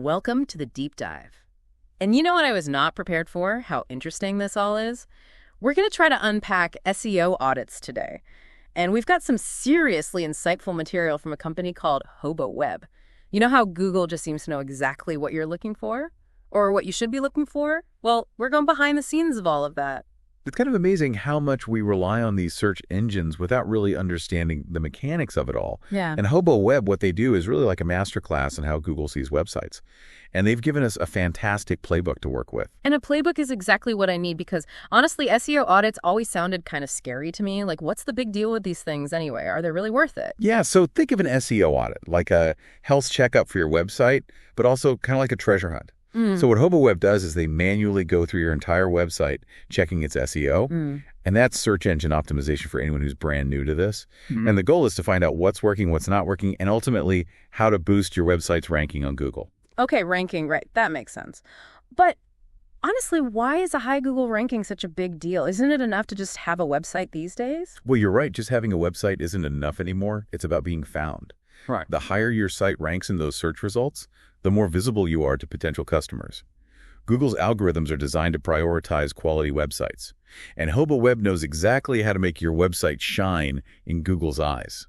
Welcome to the deep dive. And you know what I was not prepared for? How interesting this all is? We're going to try to unpack SEO audits today. And we've got some seriously insightful material from a company called Hobo Web. You know how Google just seems to know exactly what you're looking for? Or what you should be looking for? Well, we're going behind the scenes of all of that. It's kind of amazing how much we rely on these search engines without really understanding the mechanics of it all. Yeah. And Hobo Web, what they do is really like a masterclass in how Google sees websites. And they've given us a fantastic playbook to work with. And a playbook is exactly what I need because, honestly, SEO audits always sounded kind of scary to me. Like, what's the big deal with these things anyway? Are they really worth it? Yeah, so think of an SEO audit, like a health checkup for your website, but also kind of like a treasure hunt. So what Hobo Web does is they manually go through your entire website, checking its SEO, and that's search engine optimization for anyone who's brand new to this. And the goal is to find out what's working, what's not working, and ultimately how to boost your website's ranking on Google. Okay, ranking, right. That makes sense. But honestly, why is a high Google ranking such a big deal? Isn't it enough to just have a website these days? Well, you're right. Just having a website isn't enough anymore. It's about being found. Right. The higher your site ranks in those search results, the more visible you are to potential customers. Google's algorithms are designed to prioritize quality websites, and Hobo Web knows exactly how to make your website shine in Google's eyes.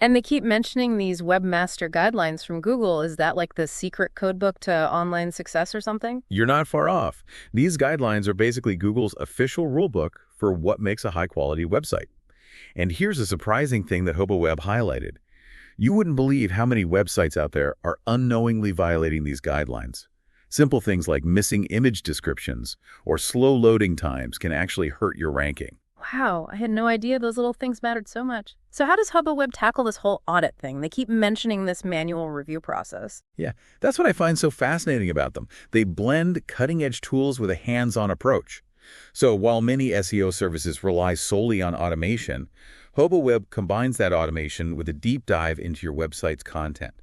And they keep mentioning these webmaster guidelines from Google. Is that like the secret codebook to online success or something? You're not far off. These guidelines are basically Google's official rulebook for what makes a high-quality website. And here's a surprising thing that Hobo Web highlighted. You wouldn't believe how many websites out there are unknowingly violating these guidelines. Simple things like missing image descriptions or slow loading times can actually hurt your ranking. Wow, I had no idea those little things mattered so much. So how does Hobo Web tackle this whole audit thing? They keep mentioning this manual review process. Yeah, that's what I find so fascinating about them. They blend cutting-edge tools with a hands-on approach. So while many SEO services rely solely on automation, Hobo Web combines that automation with a deep dive into your website's content,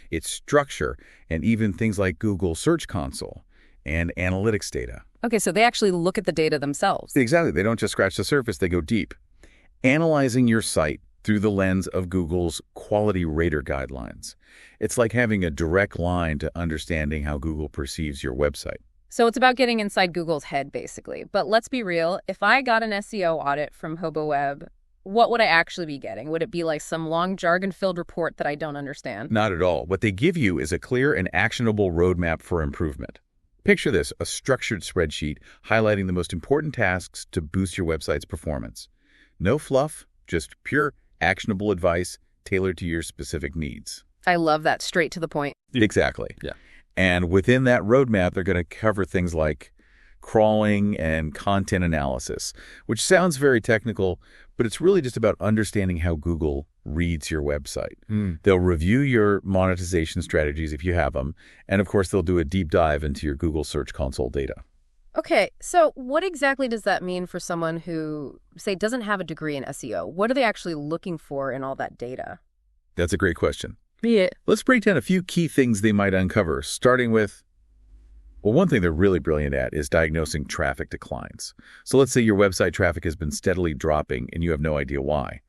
its structure, and even things like Google Search Console and analytics data. Okay, so they actually look at the data themselves. Exactly. They don't just scratch the surface, they go deep. Analyzing your site through the lens of Google's quality rater guidelines. It's like having a direct line to understanding how Google perceives your website. So it's about getting inside Google's head, basically. But let's be real, if I got an SEO audit from Hobo Web, what would I actually be getting? Would it be like some long jargon-filled report that I don't understand? Not at all. What they give you is a clear and actionable roadmap for improvement. Picture this, a structured spreadsheet highlighting the most important tasks to boost your website's performance. No fluff, just pure, actionable advice tailored to your specific needs. I love that, straight to the point. Exactly. Yeah. And within that roadmap, they're going to cover things like crawling and content analysis, which sounds very technical, but it's really just about understanding how Google reads your website. They'll review your monetization strategies if you have them, and of course, they'll do a deep dive into your Google Search Console data. Okay, so what exactly does that mean for someone who, say, doesn't have a degree in SEO? What are they actually looking for in all that data? That's a great question. Yeah. Let's break down a few key things they might uncover, starting with, well, one thing they're really brilliant at is diagnosing traffic declines. So let's say your website traffic has been steadily dropping and you have no idea why.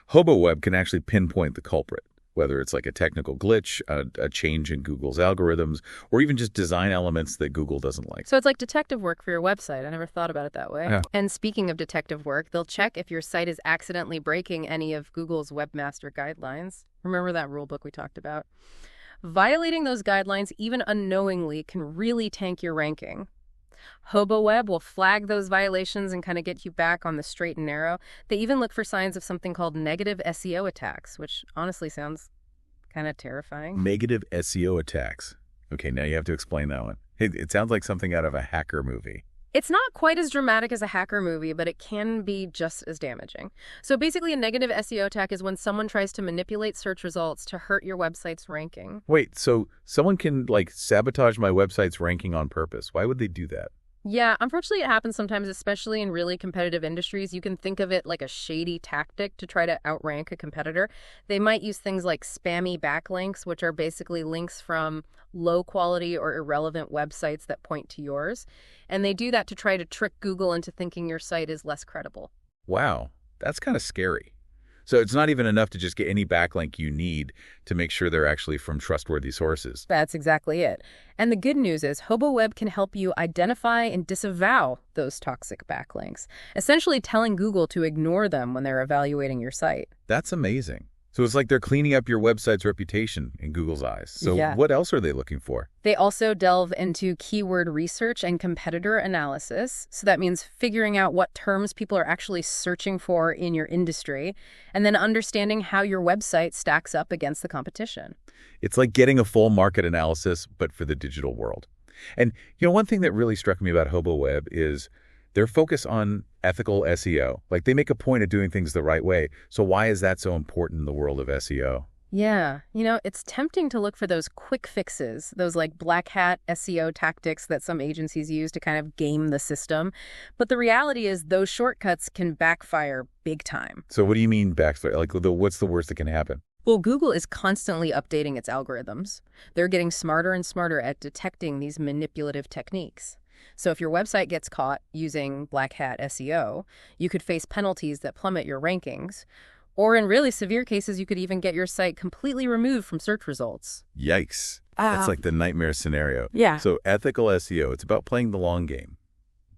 Hobo Web can actually pinpoint the culprit, whether it's like a technical glitch, a change in Google's algorithms, or even just design elements that Google doesn't like. So it's like detective work for your website. I never thought about it that way. Yeah. And speaking of detective work, they'll check if your site is accidentally breaking any of Google's webmaster guidelines. Remember that rule book we talked about? Violating those guidelines, even unknowingly, can really tank your ranking. Hobo Web will flag those violations and kind of get you back on the straight and narrow. They even look for signs of something called negative SEO attacks, which honestly sounds kind of terrifying. Negative SEO attacks. Okay, now you have to explain that one. Hey, it sounds like something out of a hacker movie. It's not quite as dramatic as a hacker movie, but it can be just as damaging. So basically, a negative SEO attack is when someone tries to manipulate search results to hurt your website's ranking. Wait, so someone can like sabotage my website's ranking on purpose. Why would they do that? Yeah, unfortunately, it happens sometimes, especially in really competitive industries. You can think of it like a shady tactic to try to outrank a competitor. They might use things like spammy backlinks, which are basically links from low-quality or irrelevant websites that point to yours. And they do that to try to trick Google into thinking your site is less credible. Wow, that's kind of scary. So it's not even enough to just get any backlink you need to make sure they're actually from trustworthy sources. That's exactly it. And the good news is Hobo Web can help you identify and disavow those toxic backlinks, essentially telling Google to ignore them when they're evaluating your site. That's amazing. So it's like they're cleaning up your website's reputation in Google's eyes. So Yeah. what else are they looking for? They also delve into keyword research and competitor analysis. So that means figuring out what terms people are actually searching for in your industry, and then understanding how your website stacks up against the competition. It's like getting a full market analysis, but for the digital world. And, one thing that really struck me about Hobo Web is their focus on ethical SEO. Like, they make a point of doing things the right way. So why is that so important in the world of SEO? Yeah, it's tempting to look for those quick fixes, those like black hat SEO tactics that some agencies use to kind of game the system. But the reality is those shortcuts can backfire big time. So what do you mean backstory? Like, what's the worst that can happen? Well, Google is constantly updating its algorithms. They're getting smarter and smarter at detecting these manipulative techniques. So if your website gets caught using black hat SEO, you could face penalties that plummet your rankings. Or in really severe cases, you could even get your site completely removed from search results. Yikes. That's like the nightmare scenario. Yeah. So ethical SEO, it's about playing the long game,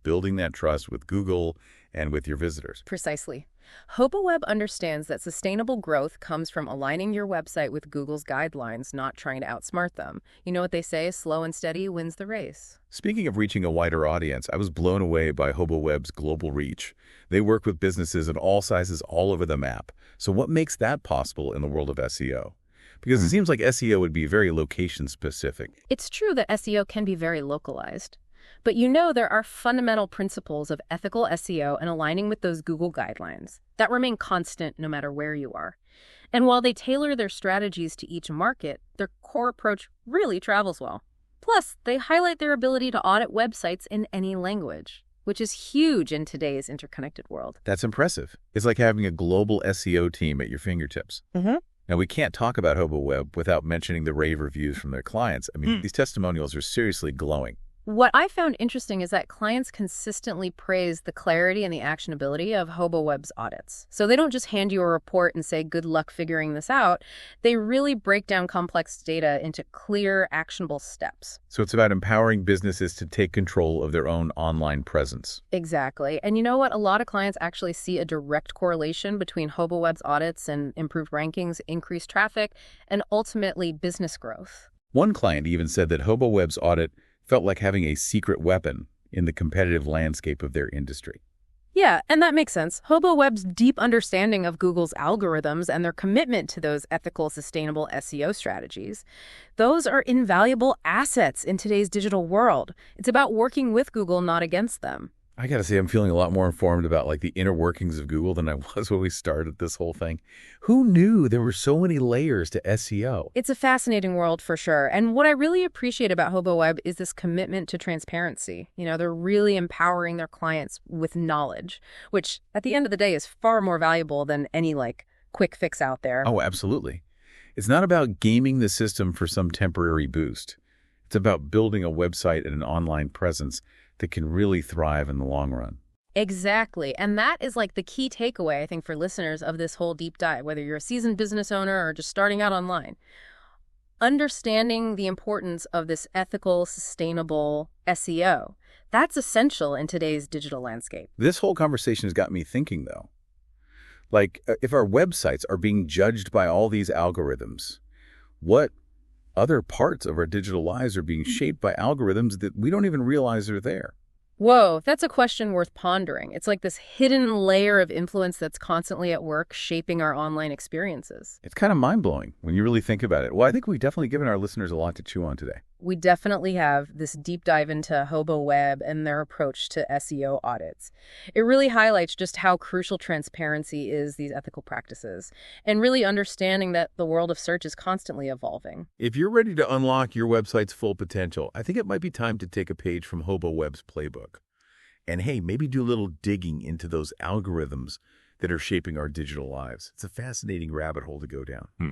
building that trust with Google and with your visitors. Precisely. Hobo Web understands that sustainable growth comes from aligning your website with Google's guidelines, not trying to outsmart them. You know what they say, slow and steady wins the race. Speaking of reaching a wider audience, I was blown away by Hobo Web's global reach. They work with businesses in all sizes all over the map. So what makes that possible in the world of SEO? Because it seems like SEO would be very location-specific. It's true that SEO can be very localized. But there are fundamental principles of ethical SEO and aligning with those Google guidelines that remain constant no matter where you are. And while they tailor their strategies to each market, their core approach really travels well. Plus, they highlight their ability to audit websites in any language, which is huge in today's interconnected world. That's impressive. It's like having a global SEO team at your fingertips. Now, we can't talk about Hobo Web without mentioning the rave reviews from their clients. I mean, these testimonials are seriously glowing. What I found interesting is that clients consistently praise the clarity and the actionability of Hobo Web's audits. So they don't just hand you a report and say, good luck figuring this out. They really break down complex data into clear, actionable steps. So it's about empowering businesses to take control of their own online presence. Exactly. And you know what? A lot of clients actually see a direct correlation between Hobo Web's audits and improved rankings, increased traffic, and ultimately business growth. One client even said that Hobo Web's audit felt like having a secret weapon in the competitive landscape of their industry. Yeah, and that makes sense. Hobo Web's deep understanding of Google's algorithms and their commitment to those ethical, sustainable SEO strategies, those are invaluable assets in today's digital world. It's about working with Google, not against them. I got to say, I'm feeling a lot more informed about the inner workings of Google than I was when we started this whole thing. Who knew there were so many layers to SEO? It's a fascinating world for sure. And what I really appreciate about Hobo Web is this commitment to transparency. They're really empowering their clients with knowledge, which at the end of the day is far more valuable than any quick fix out there. Oh, absolutely. It's not about gaming the system for some temporary boost. It's about building a website and an online presence that can really thrive in the long run. Exactly. And that is the key takeaway, I think, for listeners of this whole deep dive, whether you're a seasoned business owner or just starting out online. Understanding the importance of this ethical, sustainable SEO, that's essential in today's digital landscape. This whole conversation has got me thinking, though. If our websites are being judged by all these algorithms, what other parts of our digital lives are being shaped by algorithms that we don't even realize are there? Whoa, that's a question worth pondering. It's like this hidden layer of influence that's constantly at work shaping our online experiences. It's kind of mind-blowing when you really think about it. Well, I think we've definitely given our listeners a lot to chew on today. We definitely have this deep dive into Hobo Web and their approach to SEO audits. It really highlights just how crucial transparency is these ethical practices, and really understanding that the world of search is constantly evolving. If you're ready to unlock your website's full potential, I think it might be time to take a page from Hobo Web's playbook. And hey, maybe do a little digging into those algorithms that are shaping our digital lives. It's a fascinating rabbit hole to go down.